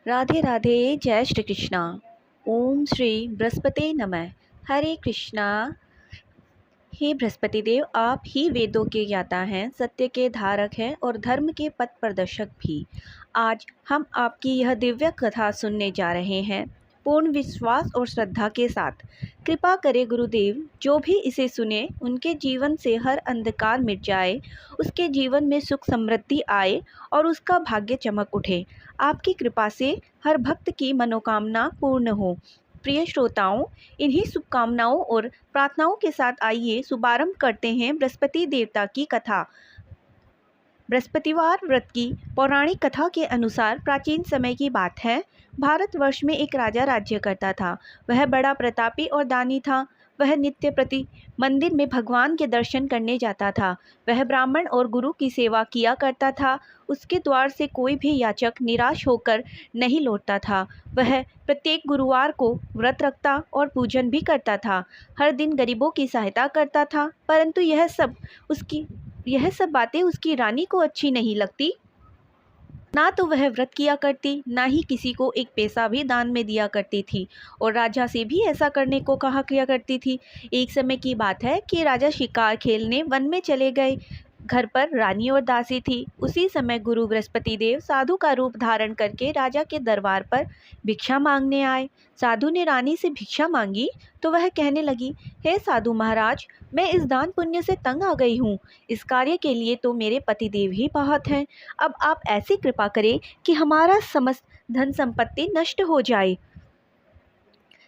राधे राधे। जय श्री कृष्णा। ओम श्री बृहस्पति नमः। हरे कृष्णा। हे बृहस्पति देव, आप ही वेदों के ज्ञाता हैं, सत्य के धारक हैं और धर्म के पथ प्रदर्शक भी। आज हम आपकी यह दिव्य कथा सुनने जा रहे हैं पूर्ण विश्वास और श्रद्धा के साथ। कृपा करें गुरुदेव, जो भी इसे सुने उनके जीवन से हर अंधकार मिट जाए, उसके जीवन में सुख समृद्धि आए और उसका भाग्य चमक उठे। आपकी कृपा से हर भक्त की मनोकामना पूर्ण हो। प्रिय श्रोताओं, इन्हीं शुभकामनाओं और प्रार्थनाओं के साथ आइए शुभारंभ करते हैं बृहस्पति देवता की कथा। बृहस्पतिवार व्रत की पौराणिक कथा के अनुसार प्राचीन समय की बात है। भारतवर्ष में एक राजा राज्य करता था। वह बड़ा प्रतापी और दानी था। वह नित्य प्रति मंदिर में भगवान के दर्शन करने जाता था। वह ब्राह्मण और गुरु की सेवा किया करता था। उसके द्वार से कोई भी याचक निराश होकर नहीं लौटता था। वह प्रत्येक गुरुवार को व्रत रखता और पूजन भी करता था। हर दिन गरीबों की सहायता करता था, परंतु यह सब बातें उसकी रानी को अच्छी नहीं लगती। ना तो वह व्रत किया करती, ना ही किसी को एक पैसा भी दान में दिया करती थी, और राजा से भी ऐसा करने को कहा किया करती थी। एक समय की बात है कि राजा शिकार खेलने वन में चले गए। घर पर रानी और दासी थी। उसी समय गुरु बृहस्पति देव साधु का रूप धारण करके राजा के दरबार पर भिक्षा मांगने आए। साधु ने रानी से भिक्षा मांगी तो वह कहने लगी, हे साधु महाराज, मैं इस दान पुण्य से तंग आ गई हूँ। इस कार्य के लिए तो मेरे पतिदेव ही बहुत हैं। अब आप ऐसी कृपा करें कि हमारा समस्त धन संपत्ति नष्ट हो जाए।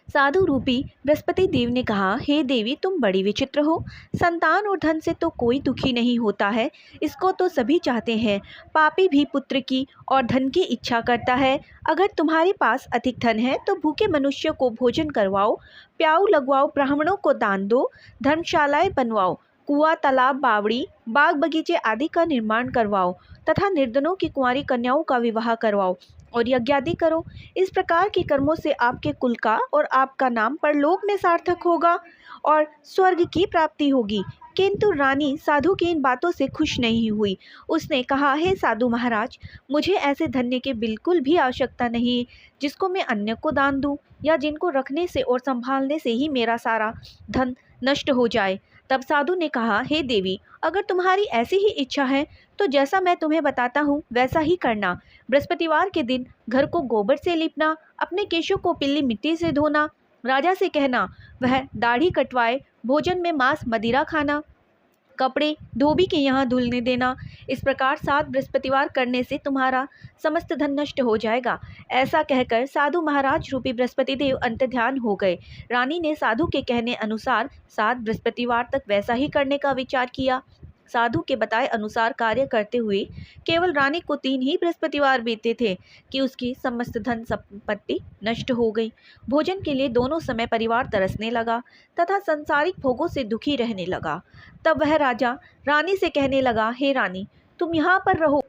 साधु रूपी बृहस्पति देव ने कहा, हे देवी, तुम बड़ी विचित्र हो। संतान और धन से तो कोई दुखी नहीं होता है, इसको तो सभी चाहते हैं। पापी भी पुत्र की और धन की इच्छा करता है। अगर तुम्हारे पास अधिक धन है तो भूखे मनुष्य को भोजन करवाओ, प्याऊ लगवाओ, ब्राह्मणों को दान दो, धर्मशालाएं बनवाओ, कुआं, तालाब, बावड़ी, बाग बगीचे आदि का निर्माण करवाओ तथा निर्धनों की कुंवारी कन्याओं का विवाह करवाओ और यज्ञ आदि करो। इस प्रकार के कर्मों से आपके कुल का और आपका नाम परलोक में सार्थक होगा और स्वर्ग की प्राप्ति होगी। किंतु रानी साधु की इन बातों से खुश नहीं हुई। उसने कहा, हे साधु महाराज, मुझे ऐसे धन्य की बिल्कुल भी आवश्यकता नहीं जिसको मैं अन्य को दान दूं, या जिनको रखने से और संभालने से ही मेरा सारा धन नष्ट हो जाए। तब साधु ने कहा, हे देवी, अगर तुम्हारी ऐसी ही इच्छा है तो जैसा मैं तुम्हें बताता हूँ वैसा ही करना। बृहस्पतिवार के दिन घर को गोबर से लीपना, अपने केशों को पीली मिट्टी से धोना, राजा से कहना वह दाढ़ी कटवाए, भोजन में मांस मदिरा खाना, कपड़े धोबी के यहाँ धुलने देना। इस प्रकार 7 बृहस्पतिवार करने से तुम्हारा समस्त धन नष्ट हो जाएगा। ऐसा कहकर साधु महाराज रूपी बृहस्पति देव अंतर्ध्यान हो गए। रानी ने साधु के कहने अनुसार 7 बृहस्पतिवार तक वैसा ही करने का विचार किया। साधु के बताए अनुसार कार्य करते हुए केवल रानी को 3 ही बृहस्पतिवार बीते थे कि उसकी समस्त धन संपत्ति नष्ट हो गई। भोजन के लिए दोनों समय परिवार तरसने लगा तथा संसारिक भोगों से दुखी रहने लगा। तब वह राजा रानी से कहने लगा, हे रानी, तुम यहाँ पर रहो,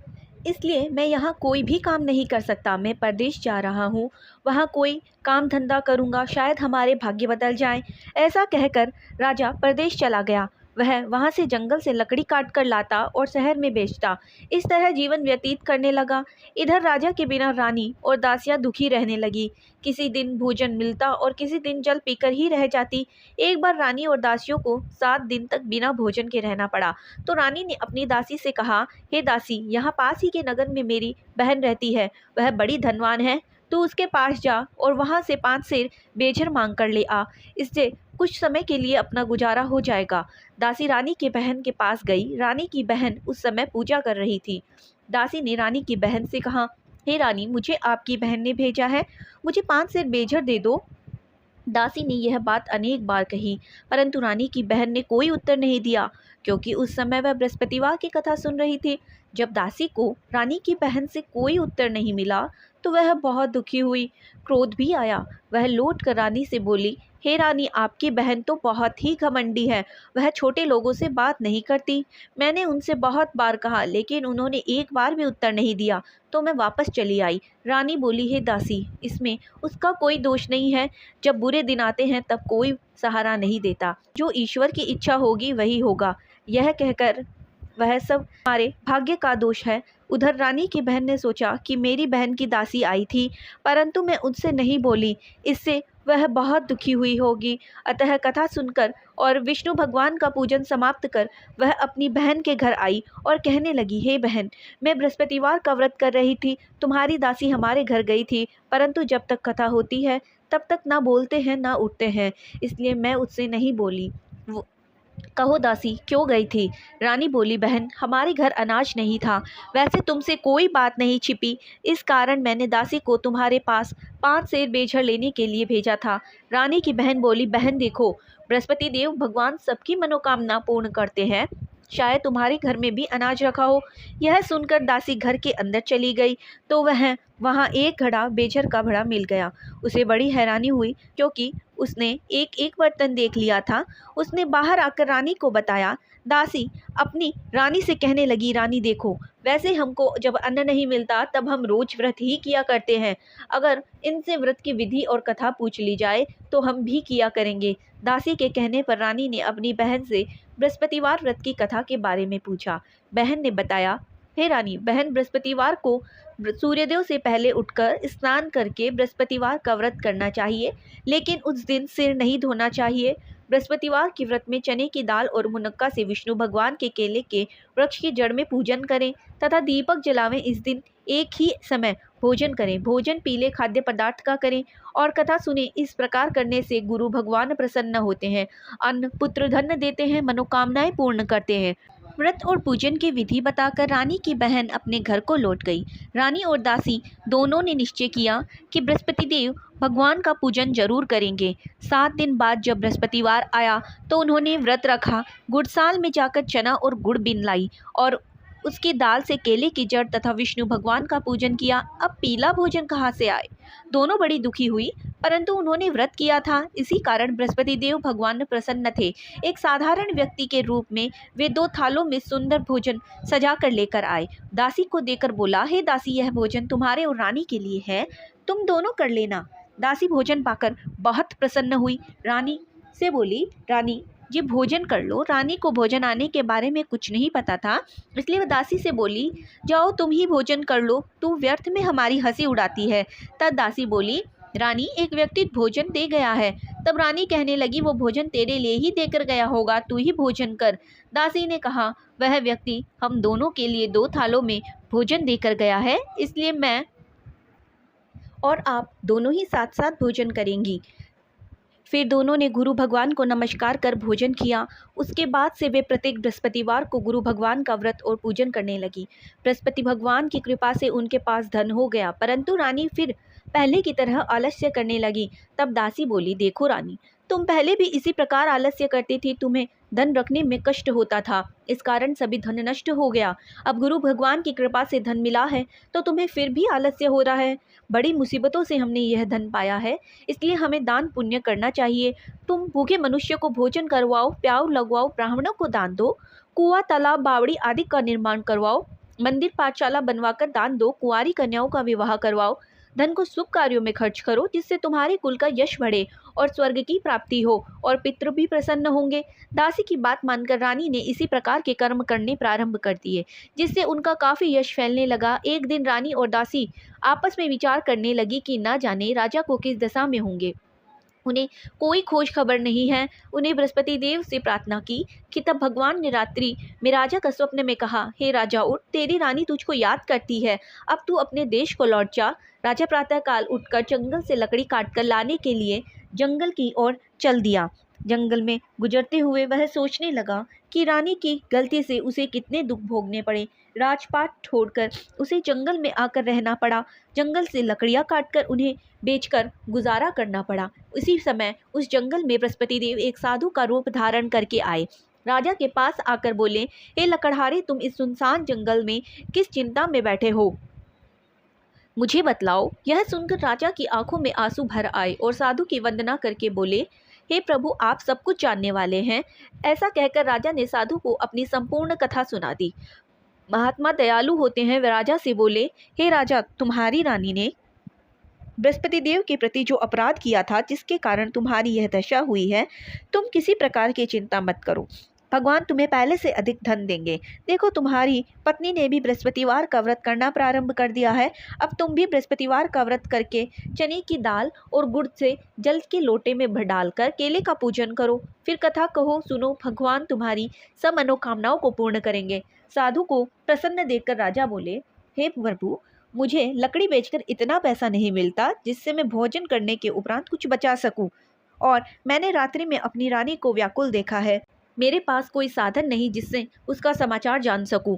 इसलिए मैं यहाँ कोई भी काम नहीं कर सकता। मैं परदेश जा रहा हूँ, वहाँ कोई काम धंधा करूँगा, शायद हमारे भाग्य बदल जाएं। ऐसा कहकर राजा परदेश चला गया। वह वहाँ से जंगल से लकड़ी काट कर लाता और शहर में बेचता। इस तरह जीवन व्यतीत करने लगा। इधर राजा के बिना रानी और दासियाँ दुखी रहने लगी। किसी दिन भोजन मिलता और किसी दिन जल पीकर ही रह जाती। एक बार रानी और दासियों को 7 दिन तक बिना भोजन के रहना पड़ा। तो रानी ने अपनी दासी से कहा, हे दासी, यहाँ पास ही के नगर में मेरी बहन रहती है, वह बड़ी धनवान है। तू उसके पास जा और वहाँ से 5 सेर बेझर मांग कर ले आ, इससे कुछ समय के लिए अपना गुजारा हो जाएगा। दासी रानी के बहन के पास गई। रानी की बहन उस समय पूजा कर रही थी। दासी ने रानी की बहन से कहा, हे रानी, मुझे आपकी बहन ने भेजा है, मुझे 5 सेर बेझर दे दो। दासी ने यह बात अनेक बार कही, परंतु रानी की बहन ने कोई उत्तर नहीं दिया, क्योंकि उस समय वह बृहस्पतिवार की कथा सुन रही थी। जब दासी को रानी की बहन से कोई उत्तर नहीं मिला तो वह बहुत दुखी हुई। क्रोध भी आया। वह लौट कर रानी से बोली, हे रानी, आपकी बहन तो बहुत ही घमंडी है, वह छोटे लोगों से बात नहीं करती। मैंने उनसे बहुत बार कहा, लेकिन उन्होंने एक बार भी उत्तर नहीं दिया, तो मैं वापस चली आई। रानी बोली, हे दासी, इसमें उसका कोई दोष नहीं है। जब बुरे दिन आते हैं तब कोई सहारा नहीं देता, जो ईश्वर की इच्छा होगी वही होगा। यह कहकर वह सब हमारे भाग्य का दोष है, उधर रानी की बहन ने सोचा कि मेरी बहन की दासी आई थी, परंतु मैं उनसे नहीं बोली, इससे वह बहुत दुखी हुई होगी। अतः कथा सुनकर और विष्णु भगवान का पूजन समाप्त कर वह अपनी बहन के घर आई और कहने लगी, हे बहन, मैं बृहस्पतिवार का व्रत कर रही थी, तुम्हारी दासी हमारे घर गई थी, परंतु जब तक कथा होती है तब तक ना बोलते हैं ना उठते हैं, इसलिए मैं उससे नहीं बोली। कहो दासी, क्यों गई थी? रानी बोली, बहन, हमारे घर अनाज नहीं था, वैसे तुमसे कोई बात नहीं छिपी, इस कारण मैंने दासी को तुम्हारे पास 5 सेर बेझर लेने के लिए भेजा था। रानी की बहन बोली, बहन देखो, बृहस्पति देव भगवान सबकी मनोकामना पूर्ण करते हैं, शायद तुम्हारे घर में भी अनाज रखा हो। यह सुनकर दासी घर के अंदर चली गई तो वह वहाँ एक घड़ा बेझर का भरा मिल गया। उसे बड़ी हैरानी हुई, क्योंकि उसने एक एक बर्तन देख लिया था। उसने बाहर आकर रानी को बताया। दासी अपनी रानी से कहने लगी, रानी देखो, वैसे हमको जब अन्न नहीं मिलता तब हम रोज व्रत ही किया करते हैं, अगर इनसे व्रत की विधि और कथा पूछ ली जाए तो हम भी किया करेंगे। दासी के कहने पर रानी ने अपनी बहन से बृहस्पतिवार व्रत की कथा के बारे में पूछा। बहन ने बताया, हे रानी, बहन, बृहस्पतिवार को सूर्योदय से पहले उठकर स्नान करके बृहस्पतिवार का व्रत करना चाहिए, लेकिन उस दिन सिर नहीं धोना चाहिए। बृहस्पतिवार के व्रत में चने की दाल और मुनक्का से विष्णु भगवान के केले के वृक्ष की जड़ में पूजन करें तथा दीपक जलावें। इस दिन एक ही समय भोजन करें, भोजन पीले खाद्य पदार्थ का करें और कथा सुने। इस प्रकार करने से गुरु भगवान प्रसन्न होते हैं, अन्न पुत्र धन देते हैं, मनोकामनाएं पूर्ण करते हैं। व्रत और पूजन की विधि बताकर रानी की बहन अपने घर को लौट गई। रानी और दासी दोनों ने निश्चय किया कि बृहस्पति देव भगवान का पूजन जरूर करेंगे। 7 दिन बाद जब बृहस्पतिवार आया तो उन्होंने व्रत रखा, गुड़साल में जाकर चना और गुड़ बीन लाई और उसकी दाल से केले की जड़ तथा विष्णु भगवान का पूजन किया। अब पीला भोजन कहाँ से आए? दोनों बड़ी दुखी हुई, परंतु उन्होंने व्रत किया था, इसी कारण बृहस्पति देव भगवान प्रसन्न थे। एक साधारण व्यक्ति के रूप में वे 2 थालों में सुंदर भोजन सजा कर लेकर आए। दासी को देकर बोला, हे दासी, यह भोजन तुम्हारे और रानी के लिए है, तुम दोनों कर लेना। दासी भोजन पाकर बहुत प्रसन्न हुई, रानी से बोली, रानी जी भोजन कर लो। रानी को भोजन आने के बारे में कुछ नहीं पता था, इसलिए वह दासी से बोली, जाओ तुम ही भोजन कर लो, तू व्यर्थ में हमारी हंसी उड़ाती है। तब दासी बोली, रानी, एक व्यक्ति भोजन दे गया है। तब रानी कहने लगी, वो भोजन तेरे लिए ही देकर गया होगा, तू ही भोजन कर। दासी ने कहा, वह व्यक्ति हम दोनों के लिए 2 थालों में भोजन देकर गया है, इसलिए मैं और आप दोनों ही साथ साथ भोजन करेंगी। फिर दोनों ने गुरु भगवान को नमस्कार कर भोजन किया। उसके बाद से वे प्रत्येक बृहस्पतिवार को गुरु भगवान का व्रत और पूजन करने लगी। बृहस्पति भगवान की कृपा से उनके पास धन हो गया, परंतु रानी फिर पहले की तरह आलस्य करने लगी। तब दासी बोली, देखो रानी, तुम पहले भी इसी प्रकार आलस्य करती थी, तुम्हें धन रखने में कष्ट होता था, इस कारण सभी धन नष्ट हो गया। अब गुरु भगवान की कृपा से धन मिला है तो तुम्हें फिर भी आलस्य हो रहा है। बड़ी मुसीबतों से हमने यह धन पाया है, इसलिए हमें दान पुण्य करना चाहिए। तुम भूखे मनुष्य को भोजन करवाओ, प्याऊ लगवाओ, ब्राह्मणों को दान दो, कुआं, तालाब, बावड़ी आदि का निर्माण करवाओ, मंदिर पाठशाला बनवाकर दान दो, कुंवारी कन्याओं का विवाह करवाओ। धन को शुभ कार्यों में खर्च करो, जिससे तुम्हारे कुल का यश बढ़े और स्वर्ग की प्राप्ति हो और पितृ भी प्रसन्न होंगे। दासी की बात मानकर रानी ने इसी प्रकार के कर्म करने प्रारंभ कर दिए, जिससे उनका काफ़ी यश फैलने लगा। एक दिन रानी और दासी आपस में विचार करने लगी कि ना जाने राजा को किस दशा में होंगे, उन्हें कोई खोज खबर नहीं है। उन्हें बृहस्पति देव से प्रार्थना की कि तब भगवान ने रात्रि में राजा का स्वप्न में कहा, हे राजा उठ, तेरी रानी तुझको याद करती है, अब तू अपने देश को लौट जा। राजा प्रातःकाल उठकर जंगल से लकड़ी काटकर लाने के लिए जंगल की ओर चल दिया। जंगल में गुजरते हुए वह सोचने लगा कि रानी की गलती से उसे कितने दुख भोगने पड़े। राजपाट छोड़कर उसे जंगल में आकर रहना पड़ा, जंगल से लकड़ियाँ काटकर उन्हें बेचकर गुजारा करना पड़ा। उसी समय उस जंगल में बृहस्पति देव एक साधु का रूप धारण करके आए। राजा के पास आकर बोले, हे लकड़हारे, तुम इस सुनसान जंगल में किस चिंता में बैठे हो, मुझे बतलाओ। यह सुनकर राजा की आंखों में आंसू भर आए और साधु की वंदना करके बोले, हे प्रभु, आप सब कुछ जानने वाले हैं। ऐसा कहकर राजा ने साधु को अपनी संपूर्ण कथा सुना दी। महात्मा दयालु होते हैं, वे राजा से बोले, हे राजा, तुम्हारी रानी ने बृहस्पति देव के प्रति जो अपराध किया था, जिसके कारण तुम्हारी यह दशा हुई है, तुम किसी प्रकार की चिंता मत करो। भगवान तुम्हें पहले से अधिक धन देंगे। देखो तुम्हारी पत्नी ने भी बृहस्पतिवार का व्रत करना प्रारंभ कर दिया है। अब तुम भी बृहस्पतिवार का व्रत करके चने की दाल और गुड़ से जल के लोटे में डालकर केले का पूजन करो। फिर कथा कहो, सुनो, भगवान तुम्हारी सब मनोकामनाओं को पूर्ण करेंगे। साधु को प्रसन्न देखकर राजा बोले, हे प्रभु, मुझे लकड़ी बेचकर इतना पैसा नहीं मिलता जिससे मैं भोजन करने के उपरांत कुछ बचा सकूं, और मैंने रात्रि में अपनी रानी को व्याकुल देखा है। मेरे पास कोई साधन नहीं जिससे उसका समाचार जान सकूं।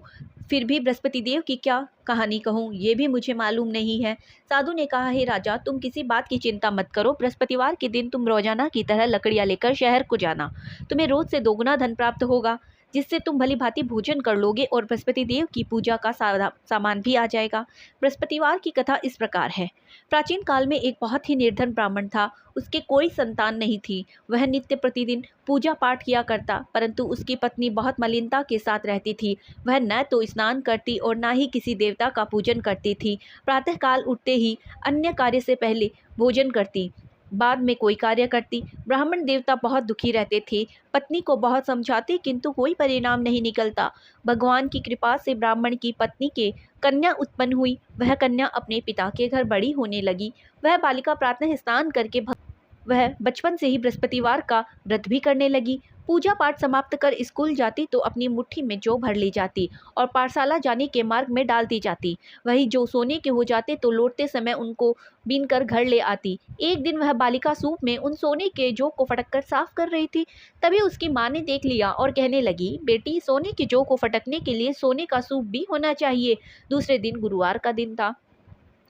फिर भी बृहस्पति देव की क्या कहानी कहूँ, ये भी मुझे मालूम नहीं है। साधु ने कहा, हे राजा, तुम किसी बात की चिंता मत करो। बृहस्पतिवार के दिन तुम रोजाना की तरह लकड़ियाँ लेकर शहर को जाना। तुम्हें रोज से दोगुना धन प्राप्त होगा, जिससे तुम भली भांति भोजन कर लोगे और बृहस्पति देव की पूजा का सामान भी आ जाएगा। बृहस्पतिवार की कथा इस प्रकार है। प्राचीन काल में एक बहुत ही निर्धन ब्राह्मण था। उसके कोई संतान नहीं थी। वह नित्य प्रतिदिन पूजा पाठ किया करता, परंतु उसकी पत्नी बहुत मलिनता के साथ रहती थी। वह न तो स्नान करती और न ही किसी देवता का पूजन करती थी। प्रातःकाल उठते ही अन्य कार्य से पहले भोजन करती, बाद में कोई कार्य करती। ब्राह्मण देवता बहुत दुखी रहते थे। पत्नी को बहुत समझाते, किंतु कोई परिणाम नहीं निकलता। भगवान की कृपा से ब्राह्मण की पत्नी के कन्या उत्पन्न हुई। वह कन्या अपने पिता के घर बड़ी होने लगी। वह बालिका प्रातः स्नान करके वह बचपन से ही बृहस्पतिवार का व्रत भी करने लगी। पूजा पाठ समाप्त कर स्कूल जाती तो अपनी मुट्ठी में जौ भर ली जाती और पाठशाला जाने के मार्ग में डाल दी जाती। वही जो सोने के हो जाते तो लौटते समय उनको बीन कर घर ले आती। एक दिन वह बालिका सूप में उन सोने के जौ को फटक कर साफ कर रही थी। तभी उसकी माँ ने देख लिया और कहने लगी, बेटी, सोने के जौ को फटकने के लिए सोने का सूप भी होना चाहिए। दूसरे दिन गुरुवार का दिन था।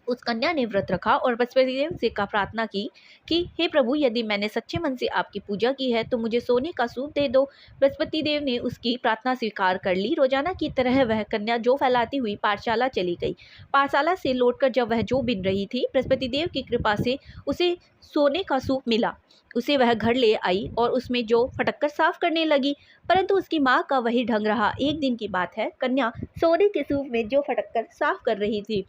उस कन्या ने व्रत रखा और बृहस्पति देव से का प्रार्थना की कि हे प्रभु, यदि मैंने सच्चे मन से आपकी पूजा की है तो मुझे सोने का सूप दे दो। बृहस्पति देव ने उसकी प्रार्थना स्वीकार कर ली। रोजाना की तरह वह कन्या जौ फैलाती हुई पाठशाला चली गई। पाठशाला से लौटकर जब वह जौ बिन रही थी, बृहस्पति देव की कृपा से उसे सोने का सूप मिला। उसे वह घर ले आई और उसमें जौ फटक कर साफ करने लगी, परंतु उसकी माँ का वही ढंग रहा। एक दिन की बात है, कन्या सोने के सूप में जौ फटक कर साफ कर रही थी।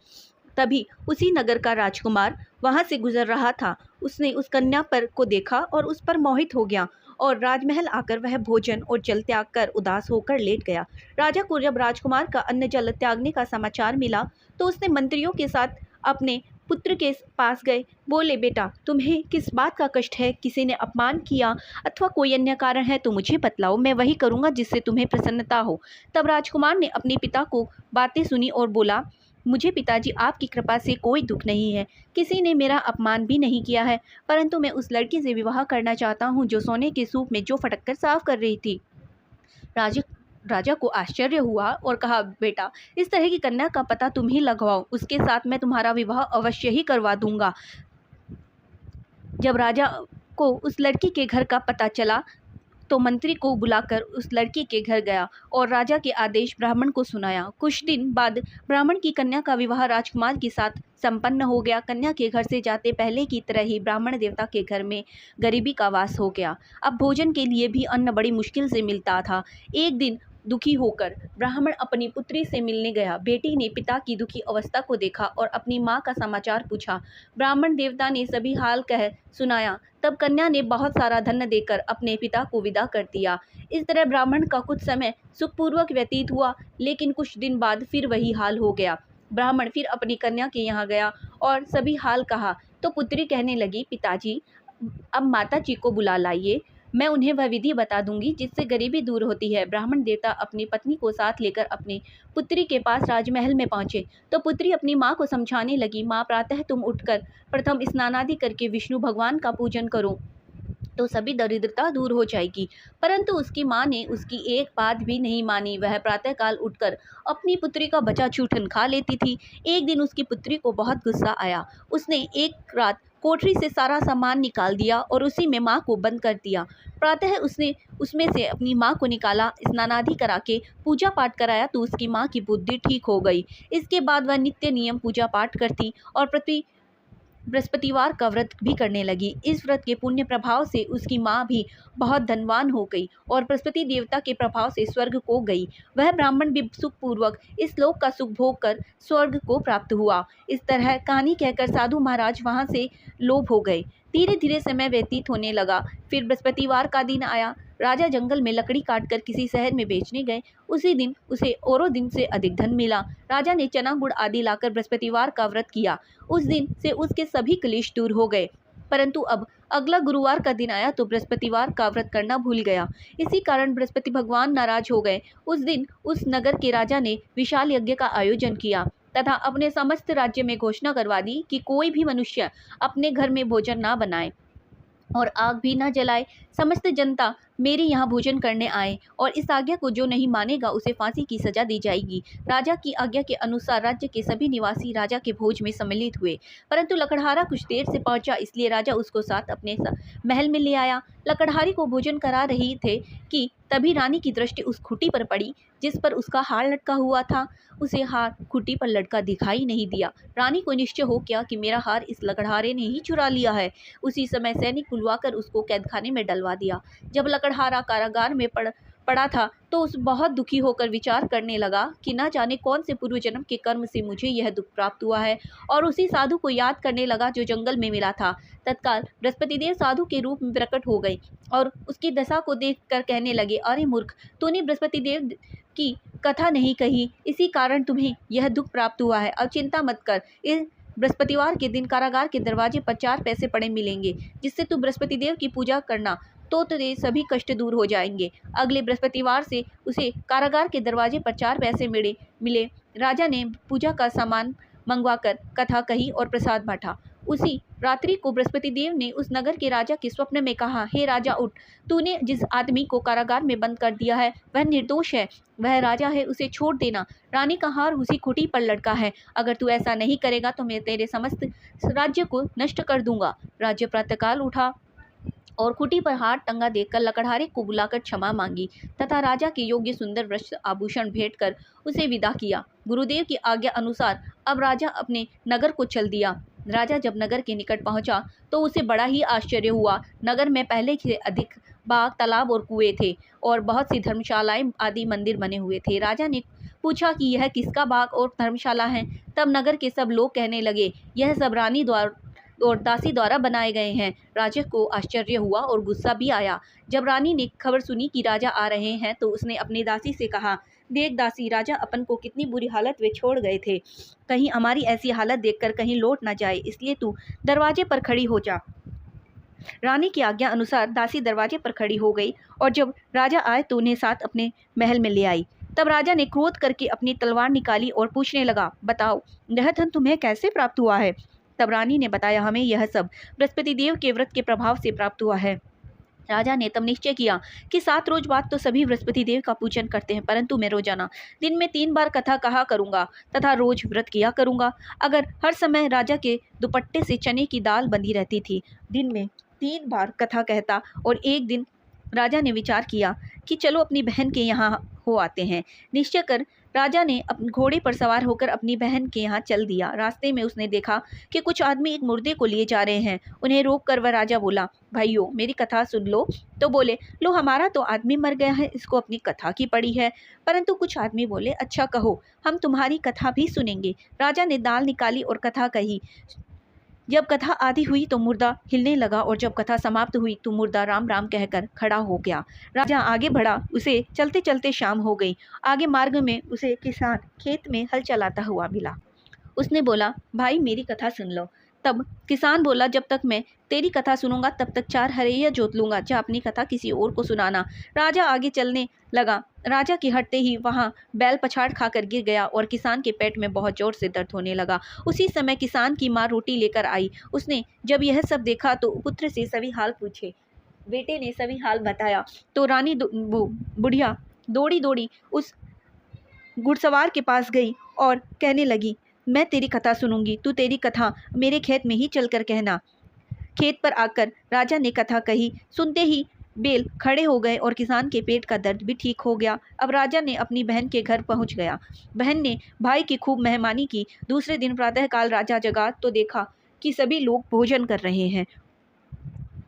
तभी उसी नगर का राजकुमार वहां से गुजर रहा था। उसने उस कन्या पर को देखा और उस पर मोहित हो गया, और राजमहल आकर वह भोजन और जल त्याग कर उदास होकर लेट गया। राजा को जब राजकुमार का अन्न जल त्यागने का समाचार मिला तो उसने मंत्रियों के साथ अपने पुत्र के पास गए। बोले, बेटा, तुम्हें किस बात का कष्ट है? किसी ने अपमान किया अथवा कोई अन्य कारण है तो मुझे बतलाओ, मैं वही करूँगा जिससे तुम्हें प्रसन्नता हो। तब राजकुमार ने अपने पिता को बातें सुनी और बोला, मुझे पिताजी, आपकी कृपा से कोई दुख नहीं है। किसी ने मेरा अपमान भी नहीं किया है, परंतु मैं उस लड़की से विवाह करना चाहता हूँ जो सोने के सूप में जौ फटक कर साफ कर रही थी। राजा को आश्चर्य हुआ और कहा, बेटा, इस तरह की कन्या का पता तुम ही लगवाओ, उसके साथ मैं तुम्हारा विवाह अवश्य ही करवा दूंगा। जब राजा को उस लड़की के घर का पता चला तो मंत्री को बुलाकर उस लड़की के घर गया और राजा के आदेश ब्राह्मण को सुनाया। कुछ दिन बाद ब्राह्मण की कन्या का विवाह राजकुमार के साथ संपन्न हो गया। कन्या के घर से जाते पहले की तरह ही ब्राह्मण देवता के घर में गरीबी का वास हो गया। अब भोजन के लिए भी अन्न बड़ी मुश्किल से मिलता था। एक दिन दुखी होकर ब्राह्मण अपनी पुत्री से मिलने गया। बेटी ने पिता की दुखी अवस्था को देखा और अपनी माँ का समाचार पूछा। ब्राह्मण देवता ने सभी हाल कह सुनाया। तब कन्या ने बहुत सारा धन देकर अपने पिता को विदा कर दिया। इस तरह ब्राह्मण का कुछ समय सुखपूर्वक व्यतीत हुआ, लेकिन कुछ दिन बाद फिर वही हाल हो गया। ब्राह्मण फिर अपनी कन्या के यहाँ गया और सभी हाल कहा तो पुत्री कहने लगी, पिताजी, अब माता जी को बुला लाइए, मैं उन्हें वह विधि बता दूंगी जिससे गरीबी दूर होती है। ब्राह्मण देवता अपनी पत्नी को साथ लेकर अपनी पुत्री के पास राजमहल में पहुंचे तो पुत्री अपनी माँ को समझाने लगी, माँ, प्रातः तुम उठकर प्रथम स्नानादि करके विष्णु भगवान का पूजन करो तो सभी दरिद्रता दूर हो जाएगी। परंतु उसकी माँ ने उसकी एक बात भी नहीं मानी। वह प्रातःकाल उठकर अपनी पुत्री का बचा छूटन खा लेती थी। एक दिन उसकी पुत्री को बहुत गुस्सा आया। उसने एक रात कोठरी से सारा सामान निकाल दिया और उसी में माँ को बंद कर दिया। प्रातः उसने उसमें से अपनी माँ को निकाला, स्नानादि करा के पूजा पाठ कराया तो उसकी माँ की बुद्धि ठीक हो गई। इसके बाद वह नित्य नियम पूजा पाठ करती और प्रति बृहस्पतिवार का व्रत भी करने लगी। इस व्रत के पुण्य प्रभाव से उसकी माँ भी बहुत धनवान हो गई और बृहस्पति देवता के प्रभाव से स्वर्ग को गई। वह ब्राह्मण भी सुखपूर्वक इस लोक का सुख भोग कर स्वर्ग को प्राप्त हुआ। इस तरह कहानी कहकर साधु महाराज वहाँ से लोभ हो गए। धीरे धीरे समय व्यतीत होने लगा। फिर बृहस्पतिवार का दिन आया। राजा जंगल में लकड़ी काटकर किसी शहर में बेचने गए। उसी दिन उसे औरों दिन से अधिक धन मिला। राजा ने चना गुड़ आदि लाकर बृहस्पतिवार का व्रत किया। उस दिन से उसके सभी क्लेश दूर हो गए। परंतु अब अगला गुरुवार का दिन आया तो बृहस्पतिवार का व्रत करना भूल गया। इसी कारण बृहस्पति भगवान नाराज हो गए। उस दिन उस नगर के राजा ने विशाल यज्ञ का आयोजन किया तथा अपने समस्त राज्य में घोषणा करवा दी कि कोई भी मनुष्य अपने घर में भोजन ना बनाए और आग भी न जलाए। समस्त जनता मेरे यहाँ भोजन करने आए और इस आज्ञा को जो नहीं मानेगा उसे फांसी की सजा दी जाएगी। राजा की आज्ञा के अनुसार राज्य के सभी निवासी राजा के भोज में सम्मिलित हुए। परंतु लकड़हारा कुछ देर से पहुंचा, इसलिए राजा उसको साथ अपने महल में ले आया। लकड़हारी को भोजन करा रही थे कि तभी रानी की दृष्टि उस खूंटी पर पड़ी जिस पर उसका हार लटका हुआ था। उसे हार खूंटी पर लटका दिखाई नहीं दिया। रानी को निश्चय हो गया कि मेरा हार इस लकड़हारे ने ही चुरा लिया है। उसी समय सैनिक बुलवाकर उसको कैदखाने में डलवा दिया। जब लकड़हारा कारागार में पड़ा था तो उस बहुत दुखी होकर विचार करने लगा कि न जाने कौन से पूर्व जन्म के कर्म से मुझे यह दुख प्राप्त हुआ है, और उसी साधु को याद करने लगा जो जंगल में मिला था। तत्काल बृहस्पति देव साधु के रूप में प्रकट हो गए और उसकी दशा को देखकर कहने लगे, अरे मूर्ख, तूने बृहस्पति देव की कथा नहीं कही, इसी कारण तुम्हें यह दुख प्राप्त हुआ है। अब चिंता मत कर, इस बृहस्पतिवार के दिन कारागार के दरवाजे पर 4 पैसे पड़े मिलेंगे, जिससे तू बृहस्पति देव की पूजा करना तो तेरे सभी कष्ट दूर हो जाएंगे। अगले बृहस्पतिवार से उसे कारागार के दरवाजे पर 4 पैसे मिले। राजा ने पूजा का सामान मंगवाकर कथा कही और प्रसाद बांटा। उसी रात्रि को बृहस्पति देव ने उस नगर के राजा के स्वप्न में कहा, हे राजा उठ, तूने जिस आदमी को कारागार में बंद कर दिया है वह निर्दोष है, वह राजा है, उसे छोड़ देना। रानी का हार उसी खूंटी पर लटका है। अगर तू ऐसा नहीं करेगा तो मैं तेरे समस्त राज्य को नष्ट कर दूंगा। राज्य प्रातःकाल उठा और खूंटी पर हार टंगा देखकर लकड़हारे को बुलाकर क्षमा मांगी तथा राजा के योग्य सुंदर वस्त्र आभूषण भेंट कर उसे विदा किया। गुरुदेव की आज्ञा अनुसार अब राजा अपने नगर को चल दिया। राजा जब नगर के निकट पहुंचा तो उसे बड़ा ही आश्चर्य हुआ। नगर में पहले से अधिक बाग, तालाब और कुएं थे और बहुत सी धर्मशालाएं आदि मंदिर बने हुए थे। राजा ने पूछा कि यह किसका बाग और धर्मशाला है। तब नगर के सब लोग कहने लगे, यह सब रानी द्वारा और दासी द्वारा बनाए गए हैं। राजा को आश्चर्य हुआ और गुस्सा भी आया। जब रानी ने खबर सुनी कि राजा आ रहे हैं तो उसने अपनी दासी से कहा, देख दासी, राजा अपन को कितनी बुरी हालत में छोड़ गए थे, कहीं हमारी ऐसी हालत देखकर कहीं लौट न जाए, इसलिए तू दरवाजे पर खड़ी हो जा। रानी की आज्ञा अनुसार दासी दरवाजे पर खड़ी हो गई और जब राजा आए तो उन्हें साथ अपने महल में ले आई। तब राजा ने क्रोध करके अपनी तलवार निकाली और पूछने लगा, बताओ यह धन तुम्हें कैसे प्राप्त हुआ है। तब रानी ने बताया, हमें यह सब बृहस्पति देव के व्रत के प्रभाव से प्राप्त हुआ है। राजा ने तब निश्चय किया कि 7 रोज बाद तो सभी बृहस्पति देव का पूजन करते हैं, परंतु मैं रोजाना दिन में 3 बार कथा कहा करूंगा तथा रोज व्रत किया करूंगा। अगर हर समय राजा के दुपट्टे से चने की दाल बंधी रहती थी, दिन में 3 बार कथा कहता। और एक दिन राजा ने विचार किया कि चलो अपनी बहन के यहाँ हो आते हैं। निश्चय कर राजा ने अपने घोड़े पर सवार होकर अपनी बहन के यहाँ चल दिया। रास्ते में उसने देखा कि कुछ आदमी एक मुर्दे को लिए जा रहे हैं। उन्हें रोक कर वह राजा बोला, भाइयों मेरी कथा सुन लो। तो बोले, लो हमारा तो आदमी मर गया है, इसको अपनी कथा की पड़ी है। परंतु कुछ आदमी बोले, अच्छा कहो, हम तुम्हारी कथा भी सुनेंगे। राजा ने दाल निकाली और कथा कही। जब कथा आधी हुई तो मुर्दा हिलने लगा और जब कथा समाप्त हुई तो मुर्दा राम राम कहकर खड़ा हो गया। राजा आगे बढ़ा, उसे चलते चलते शाम हो गई। आगे मार्ग में उसे किसान खेत में हल चलाता हुआ मिला। उसने बोला, भाई मेरी कथा सुन लो। तब किसान बोला, जब तक मैं तेरी कथा सुनूंगा तब तक 4 हरैया जोत लूंगा, जा अपनी कथा किसी और को सुनाना। राजा आगे चलने लगा। राजा के हटते ही वहाँ बैल पछाड़ खाकर गिर गया और किसान के पेट में बहुत जोर से दर्द होने लगा। उसी समय किसान की माँ रोटी लेकर आई। उसने जब यह सब देखा तो पुत्र से सभी हाल पूछे। बेटे ने सभी हाल बताया तो रानी बुढ़िया दौड़ी दौड़ी उस घुड़सवार के पास गई और कहने लगी, मैं तेरी कथा सुनूंगी, तू तेरी कथा मेरे खेत में ही चलकर कहना। खेत पर आकर राजा ने कथा कही। सुनते ही बैल खड़े हो गए और किसान के पेट का दर्द भी ठीक हो गया। अब राजा ने अपनी बहन के घर पहुंच गया। बहन ने भाई की खूब मेहमानी की। दूसरे दिन प्रातःकाल राजा जगा तो देखा कि सभी लोग भोजन कर रहे हैं।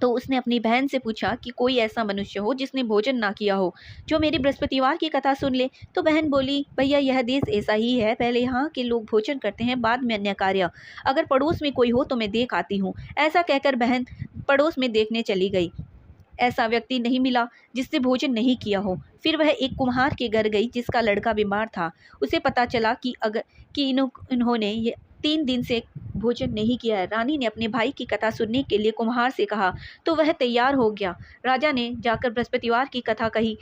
तो उसने अपनी बहन से पूछा कि कोई ऐसा मनुष्य हो जिसने भोजन ना किया हो, जो मेरी बृहस्पतिवार की कथा सुन ले। तो बहन बोली, भैया यह देश ऐसा ही है, पहले यहाँ के लोग भोजन करते हैं, बाद में अन्य कार्य। अगर पड़ोस में कोई हो तो मैं देख आती हूँ। ऐसा कहकर बहन पड़ोस में देखने चली गई। ऐसा व्यक्ति नहीं मिला जिसने भोजन नहीं किया हो। फिर वह एक कुम्हार के घर गई जिसका लड़का बीमार था। उसे पता चला कि इन्होंने ये 3 दिन से भोजन नहीं किया है। रानी ने अपने भाई की कथा सुनने के लिए कुम्हार से कहा तो वह तैयार हो गया। राजा ने जाकर बृहस्पतिवार की कथा कही,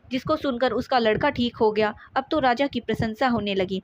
जिसको सुनकर उसका लड़का ठीक हो गया। अब तो राजा की प्रशंसा होने लगी।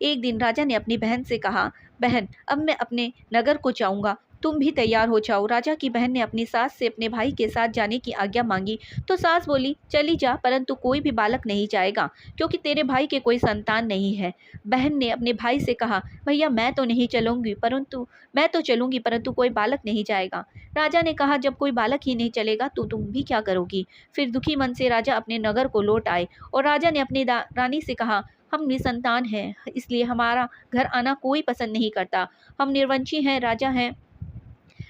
एक दिन राजा ने अपनी बहन से कहा, बहन, अब मैं अपने नगर को जाऊंगा, तुम भी तैयार हो जाओ। राजा की बहन ने अपनी सास से अपने भाई के साथ जाने की आज्ञा मांगी तो सास बोली, चली जा, परंतु कोई भी बालक नहीं जाएगा क्योंकि तेरे भाई के कोई संतान नहीं है। बहन ने अपने भाई से कहा, भैया मैं तो चलूंगी परंतु कोई बालक नहीं जाएगा। राजा ने कहा, जब कोई बालक ही नहीं चलेगा तो तुम भी क्या करोगी। फिर दुखी मन से राजा अपने नगर को लौट आए और राजा ने अपनी रानी से कहा, हम निसंतान हैं, इसलिए हमारा घर आना कोई पसंद नहीं करता, हम निर्वंशी हैं, राजा हैं।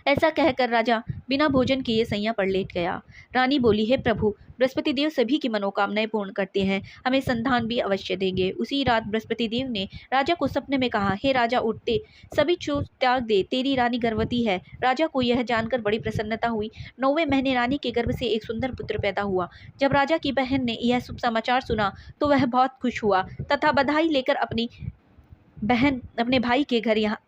ऐसा कहकर राजा बिना भोजन किए सैया पर लेट गया। रानी बोली, हे प्रभु, बृहस्पति देव सभी की मनोकामनाएं पूर्ण करते हैं, हमें संतान भी अवश्य देंगे। उसी रात बृहस्पति देव ने राजा को सपने में कहा, हे राजा, उठते सभी छूत त्याग दे, तेरी रानी गर्भवती है। राजा को यह जानकर बड़ी प्रसन्नता हुई। 9वें महीने रानी के गर्भ से एक सुंदर पुत्र पैदा हुआ। जब राजा की बहन ने यह शुभ समाचार सुना तो वह बहुत खुश हुआ तथा बधाई लेकर अपनी बहन अपने भाई के घर यहाँ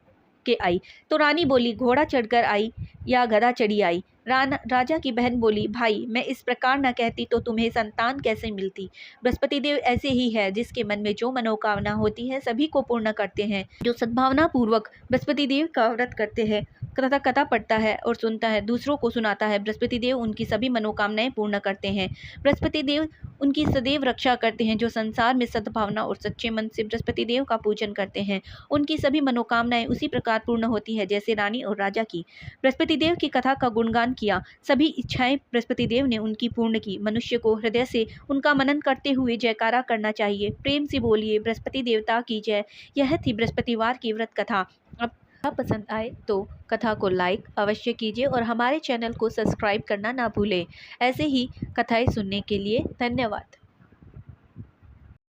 के आई। तो रानी बोली, घोड़ा चढ़कर आई या गधा चढ़ी आई। राजा की बहन बोली, भाई, मैं इस प्रकार न कहती तो तुम्हें संतान कैसे मिलती। बृहस्पति देव ऐसे ही है, जिसके मन में जो मनोकामना होती है सभी को पूर्ण करते हैं। जो सद्भावना पूर्वक बृहस्पति देव का व्रत करते हैं, कथा पढ़ता है और सुनता है, दूसरों को सुनाता है, बृहस्पति देव उनकी सभी मनोकामनाएं पूर्ण करते हैं। बृहस्पति देव उनकी सदैव रक्षा करते हैं। जो संसार में सद्भावना और सच्चे मन से बृहस्पति देव का पूजन करते हैं, उनकी सभी मनोकामनाएं उसी प्रकार पूर्ण होती है जैसे रानी और राजा की। बृहस्पति देव की कथा का गुणगान किया, सभी इच्छाएं बृहस्पति देव ने उनकी पूर्ण की। मनुष्य को हृदय से उनका मनन करते हुए जयकारा करना चाहिए। प्रेम से बोलिए, बृहस्पति देवता की जय। यह थी बृहस्पतिवार की व्रत कथा। अब पसंद आए तो कथा को लाइक अवश्य कीजिए और हमारे चैनल को सब्सक्राइब करना ना भूलें। ऐसे ही कथाएं सुनने के लिए धन्यवाद।